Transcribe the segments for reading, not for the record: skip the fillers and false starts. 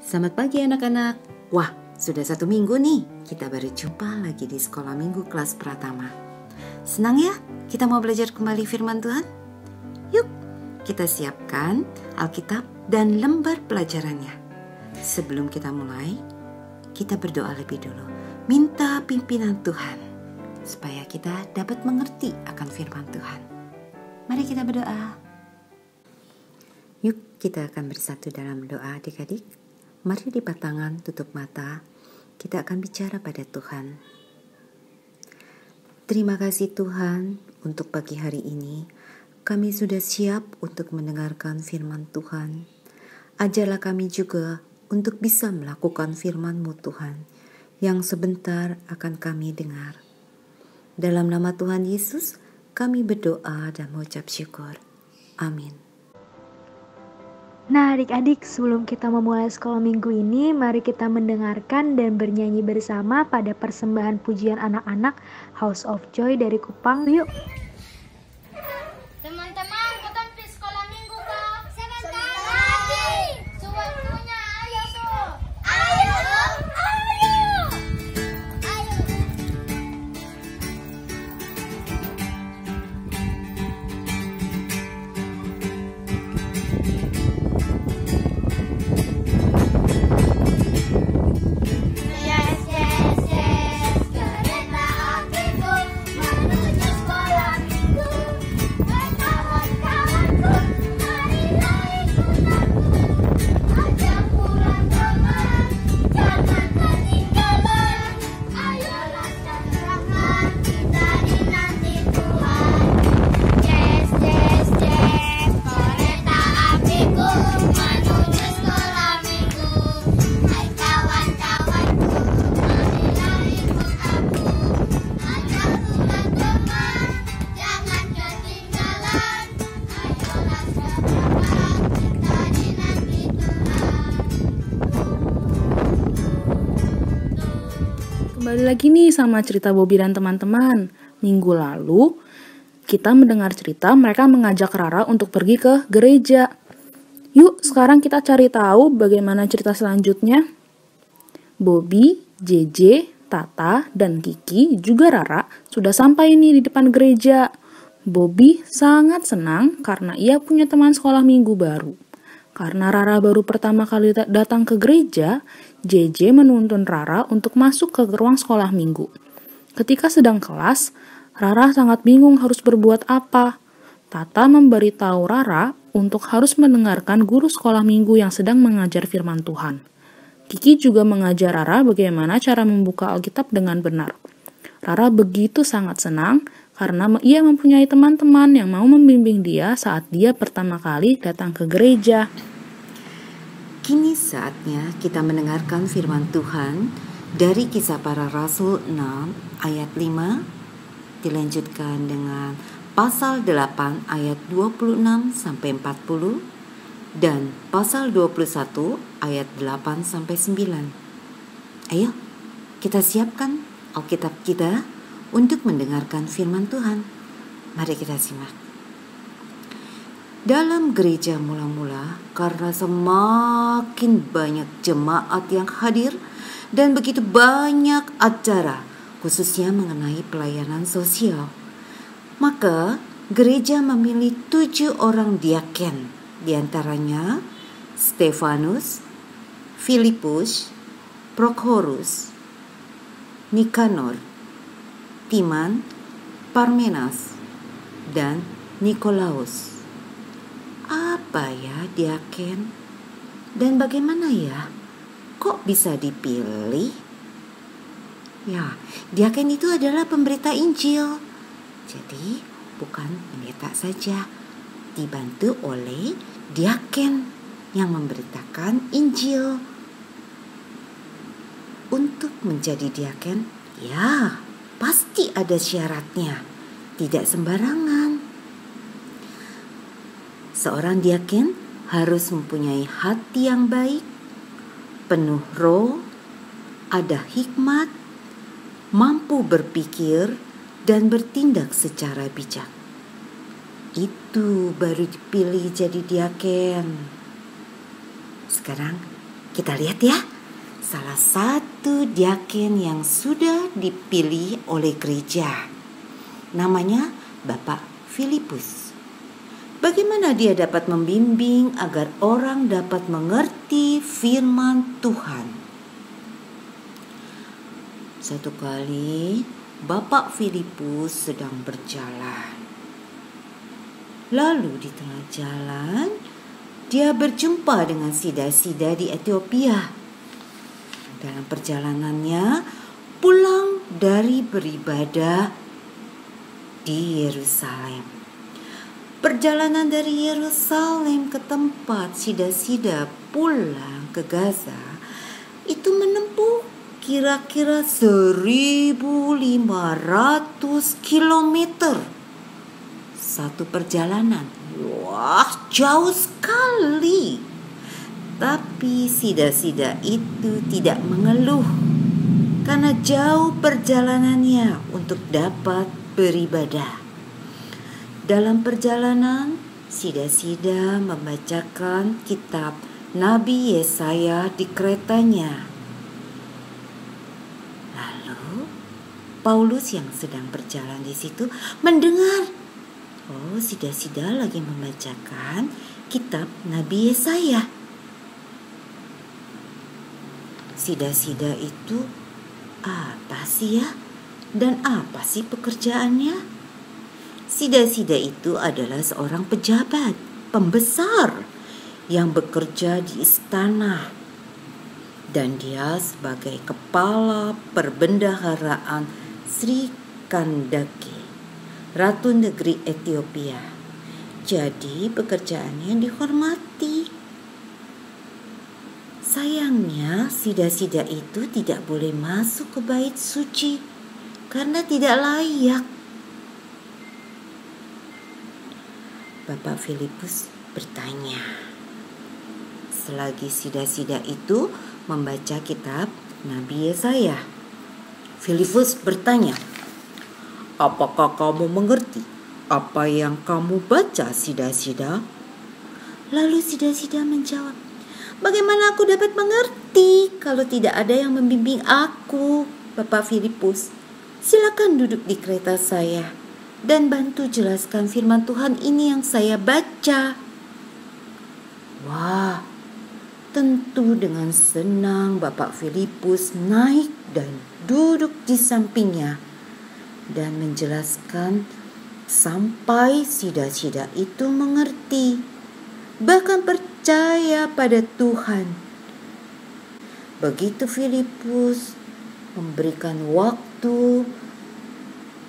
Selamat pagi anak-anak. Wah, sudah 1 minggu nih kita baru jumpa lagi di sekolah minggu kelas Pratama. Senang ya kita mau belajar kembali firman Tuhan? Yuk, kita siapkan Alkitab dan lembar pelajarannya. Sebelum kita mulai, kita berdoa lebih dulu. Minta pimpinan Tuhan supaya kita dapat mengerti akan firman Tuhan. Mari kita berdoa. Yuk, kita akan bersatu dalam doa adik-adik. Mari lipat tangan, tutup mata. Kita akan bicara pada Tuhan. Terima kasih Tuhan untuk pagi hari ini. Kami sudah siap untuk mendengarkan firman Tuhan. Ajarlah kami juga untuk bisa melakukan firman-Mu Tuhan, yang sebentar akan kami dengar. Dalam nama Tuhan Yesus, kami berdoa dan mengucap syukur. Amin. Nah adik-adik, sebelum kita memulai sekolah minggu ini, mari kita mendengarkan dan bernyanyi bersama pada persembahan pujian anak-anak House of Joy dari Kupang. Yuk! Teman-teman, kita pergi sekolah minggu kah? Sebentar lagi. Waktunya, ayo tuh. Ayo. Kembali lagi nih sama cerita Bobby dan teman-teman. Minggu lalu kita mendengar cerita mereka mengajak Rara untuk pergi ke gereja. Yuk sekarang kita cari tahu bagaimana cerita selanjutnya. Bobby, JJ, Tata, dan Kiki juga Rara sudah sampai nih di depan gereja. Bobby sangat senang karena ia punya teman sekolah minggu baru. Karena Rara baru pertama kali datang ke gereja, JJ menuntun Rara untuk masuk ke ruang sekolah minggu. Ketika sedang kelas, Rara sangat bingung harus berbuat apa. Tata memberitahu Rara untuk harus mendengarkan guru sekolah minggu yang sedang mengajar firman Tuhan. Kiki juga mengajar Rara bagaimana cara membuka Alkitab dengan benar. Rara begitu sangat senang karena ia mempunyai teman-teman yang mau membimbing dia saat dia pertama kali datang ke gereja. Kini saatnya kita mendengarkan firman Tuhan dari Kisah Para Rasul 6 ayat 5 dilanjutkan dengan pasal 8 ayat 26 sampai 40 dan pasal 21 ayat 8 sampai 9. Ayo, kita siapkan Alkitab kita untuk mendengarkan firman Tuhan. Mari kita simak. Dalam gereja mula-mula, karena semakin banyak jemaat yang hadir dan begitu banyak acara, khususnya mengenai pelayanan sosial, maka gereja memilih 7 orang diaken, diantaranya Stefanus, Filipus, Prokhorus, Nikanor, Timan, Parmenas, dan Nikolaus. Apa ya diaken? Dan bagaimana ya? Kok bisa dipilih? Ya, diaken itu adalah pemberita Injil. Jadi, bukan pendeta saja. Dibantu oleh diaken yang memberitakan Injil. Untuk menjadi diaken, ya, pasti ada syaratnya. Tidak sembarangan. Seorang diaken harus mempunyai hati yang baik, penuh roh, ada hikmat, mampu berpikir, dan bertindak secara bijak. Itu baru dipilih jadi diaken. Sekarang Kita lihat ya. Salah satu diaken yang sudah dipilih oleh gereja. Namanya Bapak Filipus. Bagaimana dia dapat membimbing agar orang dapat mengerti firman Tuhan? Satu kali Bapak Filipus sedang berjalan. Lalu di tengah jalan dia berjumpa dengan Sida-Sida di Ethiopia. Dalam perjalanannya pulang dari beribadah di Yerusalem. Perjalanan dari Yerusalem ke tempat Sida-Sida pulang ke Gaza itu menempuh kira-kira 1.500 kilometer. Satu perjalanan. Wah, jauh sekali. Tapi Sida-Sida itu tidak mengeluh karena jauh perjalanannya untuk dapat beribadah. Dalam perjalanan, Sida-Sida membacakan kitab Nabi Yesaya di keretanya. Lalu Paulus yang sedang berjalan di situ mendengar, oh, Sida-Sida lagi membacakan kitab Nabi Yesaya. Sida-Sida itu apa sih ya? Dan apa sih pekerjaannya? Sida-Sida itu adalah seorang pejabat, pembesar yang bekerja di istana. Dan dia sebagai kepala perbendaharaan Sri Kandake, Ratu Negeri Ethiopia. Jadi pekerjaannya dihormati. Sayangnya Sida-Sida itu tidak boleh masuk ke bait suci karena tidak layak. Bapak Filipus bertanya. Selagi Sida-Sida itu membaca kitab Nabi Yesaya, Filipus bertanya, apakah kamu mengerti apa yang kamu baca, Sida-Sida? Lalu Sida-Sida menjawab, bagaimana aku dapat mengerti kalau tidak ada yang membimbing aku, Bapak Filipus? Silakan duduk di kereta saya dan bantu jelaskan firman Tuhan ini yang saya baca. Wah, tentu dengan senang Bapak Filipus naik dan duduk di sampingnya dan menjelaskan sampai Sida-Sida itu mengerti, bahkan percaya pada Tuhan. Begitu Filipus memberikan waktu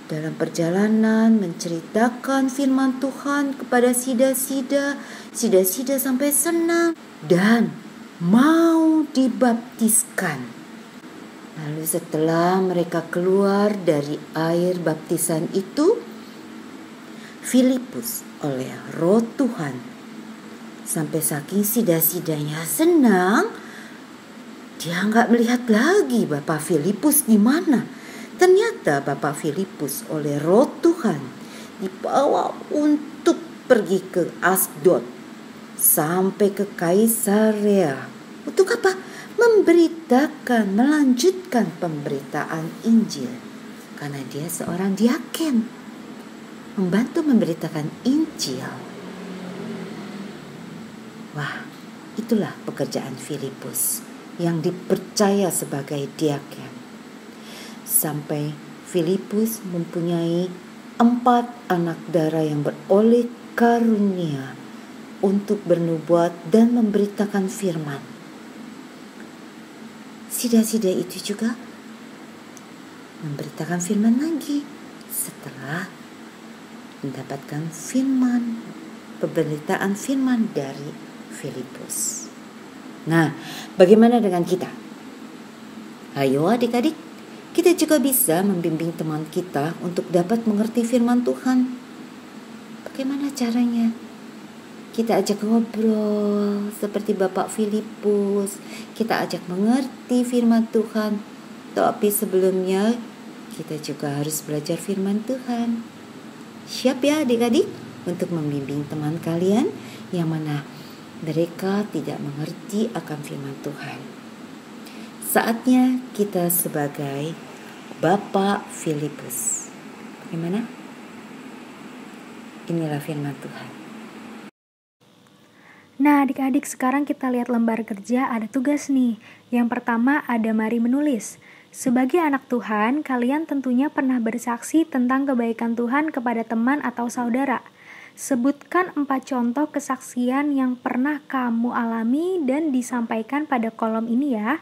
dalam perjalanan menceritakan firman Tuhan kepada Sida-Sida, Sida-Sida sampai senang dan mau dibaptiskan. Lalu setelah mereka keluar dari air baptisan itu, Filipus oleh Roh Tuhan sampai saking Sida-Sidanya senang, dia nggak melihat lagi Bapak Filipus di mana. Ternyata Bapak Filipus oleh Roh Tuhan dibawa untuk pergi ke Asdod sampai ke Kaisarea. Untuk apa? Memberitakan, melanjutkan pemberitaan Injil. Karena dia seorang diaken, membantu memberitakan Injil. Wah, itulah pekerjaan Filipus yang dipercaya sebagai diaken. Sampai Filipus mempunyai 4 anak darah yang beroleh karunia untuk bernubuat dan memberitakan firman. Sida-Sida itu juga memberitakan firman lagi setelah mendapatkan firman, pemberitaan firman dari Filipus. Nah, bagaimana dengan kita? Ayo adik-adik, kita juga bisa membimbing teman kita untuk dapat mengerti firman Tuhan. Bagaimana caranya? Kita ajak ngobrol seperti Bapak Filipus. Kita ajak mengerti firman Tuhan. Tapi sebelumnya kita juga harus belajar firman Tuhan. Siap ya adik-adik untuk membimbing teman kalian yang mana Mereka tidak mengerti akan firman Tuhan. Saatnya kita sebagai Bapak Filipus. Bagaimana? Inilah firman Tuhan. Nah, adik-adik, sekarang kita lihat lembar kerja, ada tugas nih. Yang pertama ada mari menulis. Sebagai anak Tuhan, kalian tentunya pernah bersaksi tentang kebaikan Tuhan kepada teman atau saudara. Sebutkan 4 contoh kesaksian yang pernah kamu alami dan disampaikan pada kolom ini ya.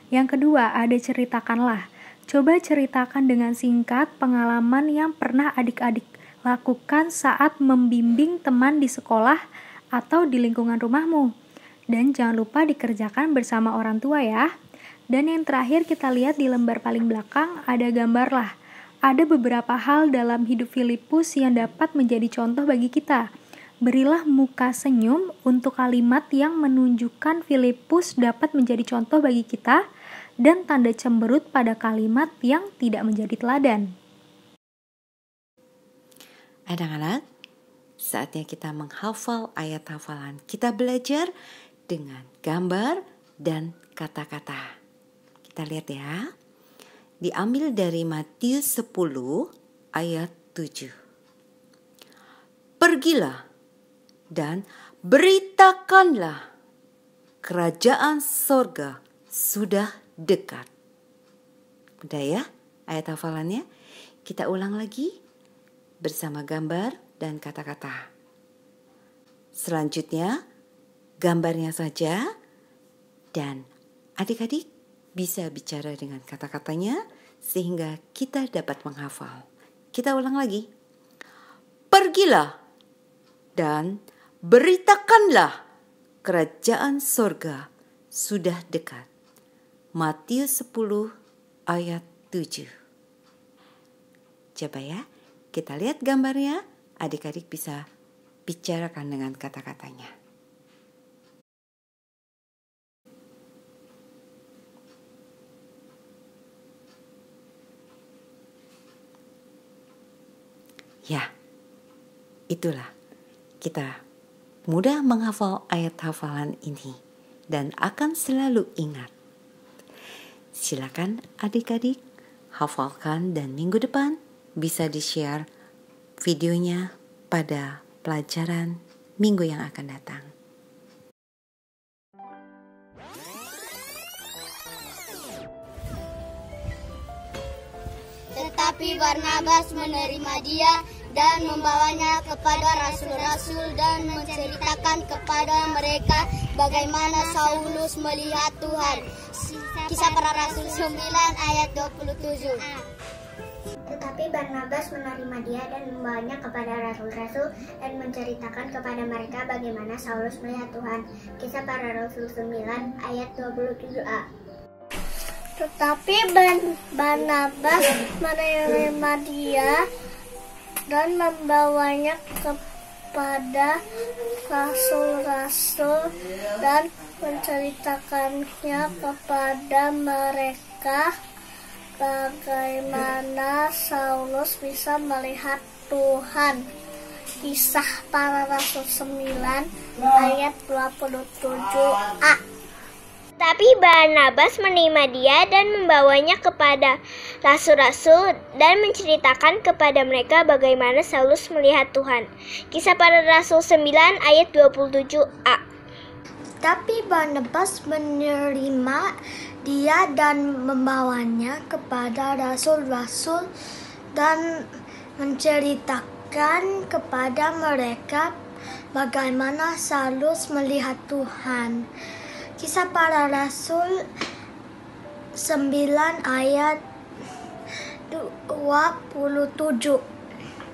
Yang kedua, ada ceritakanlah. Coba ceritakan dengan singkat pengalaman yang pernah adik-adik lakukan saat membimbing teman di sekolah atau di lingkungan rumahmu. Dan jangan lupa dikerjakan bersama orang tua ya. Dan yang terakhir kita lihat di lembar paling belakang ada gambar lah. Ada beberapa hal dalam hidup Filipus yang dapat menjadi contoh bagi kita. Berilah muka senyum untuk kalimat yang menunjukkan Filipus dapat menjadi contoh bagi kita dan tanda cemberut pada kalimat yang tidak menjadi teladan. Anak-anak, saatnya kita menghafal ayat hafalan. Kita belajar dengan gambar dan kata-kata. Kita lihat ya. Diambil dari Matius 10 ayat 7. Pergilah dan beritakanlah kerajaan sorga sudah dekat. Udah ya ayat hafalannya? Kita ulang lagi bersama gambar dan kata-kata. Selanjutnya gambarnya saja dan adik-adik bisa bicara dengan kata-katanya sehingga kita dapat menghafal. Kita ulang lagi. Pergilah dan beritakanlah kerajaan sorga sudah dekat. Matius 10 ayat 7. Coba ya, kita lihat gambarnya, adik-adik bisa bicarakan dengan kata-katanya. Ya, itulah kita mudah menghafal ayat hafalan ini dan akan selalu ingat. Silakan adik-adik hafalkan dan minggu depan bisa di-share videonya pada pelajaran minggu yang akan datang. Tetapi Barnabas menerima dia dan membawanya kepada rasul-rasul dan menceritakan kepada mereka bagaimana Saulus melihat Tuhan. Kisah Para Rasul 9 ayat 27. Tetapi Barnabas menerima dia dan membawanya kepada rasul-rasul dan menceritakan kepada mereka bagaimana Saulus melihat Tuhan. Kisah Para Rasul 9 ayat 27a. Tetapi Barnabas menerima dia dan membawanya kepada rasul-rasul dan menceritakannya kepada mereka bagaimana Saulus bisa melihat Tuhan. Kisah Para Rasul 9 ayat 27a. Tapi Barnabas menerima dia dan membawanya kepada rasul-rasul dan menceritakan kepada mereka bagaimana Saulus melihat Tuhan. Kisah Para Rasul 9 ayat 27a. Tapi Barnabas menerima dia dan membawanya kepada rasul-rasul dan menceritakan kepada mereka bagaimana Saulus melihat Tuhan. Kisah Para Rasul 9 ayat 27.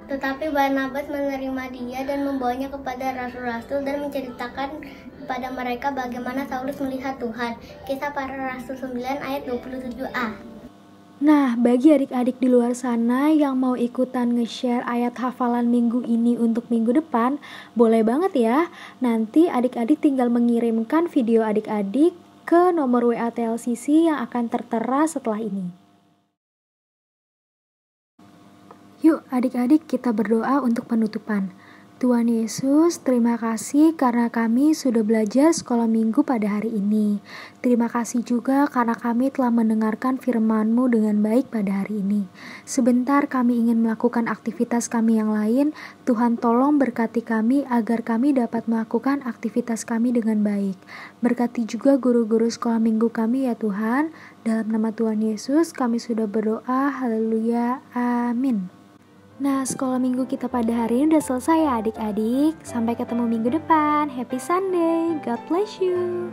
Tetapi Barnabas menerima dia dan membawanya kepada rasul-rasul dan menceritakan kepada mereka bagaimana Saulus melihat Tuhan. Kisah Para Rasul 9 ayat 27a. Nah, bagi adik-adik di luar sana yang mau ikutan nge-share ayat hafalan minggu ini untuk minggu depan, boleh banget ya. Nanti adik-adik tinggal mengirimkan video adik-adik ke nomor WA TLCC yang akan tertera setelah ini. Yuk adik-adik kita berdoa untuk penutupan. Tuhan Yesus, terima kasih karena kami sudah belajar sekolah minggu pada hari ini. Terima kasih juga karena kami telah mendengarkan firman-Mu dengan baik pada hari ini. Sebentar kami ingin melakukan aktivitas kami yang lain. Tuhan tolong berkati kami agar kami dapat melakukan aktivitas kami dengan baik. Berkati juga guru-guru sekolah minggu kami ya Tuhan. Dalam nama Tuhan Yesus kami sudah berdoa. Haleluya. Amin. Nah, sekolah minggu kita pada hari ini udah selesai ya adik-adik. Sampai ketemu minggu depan. Happy Sunday. God bless you.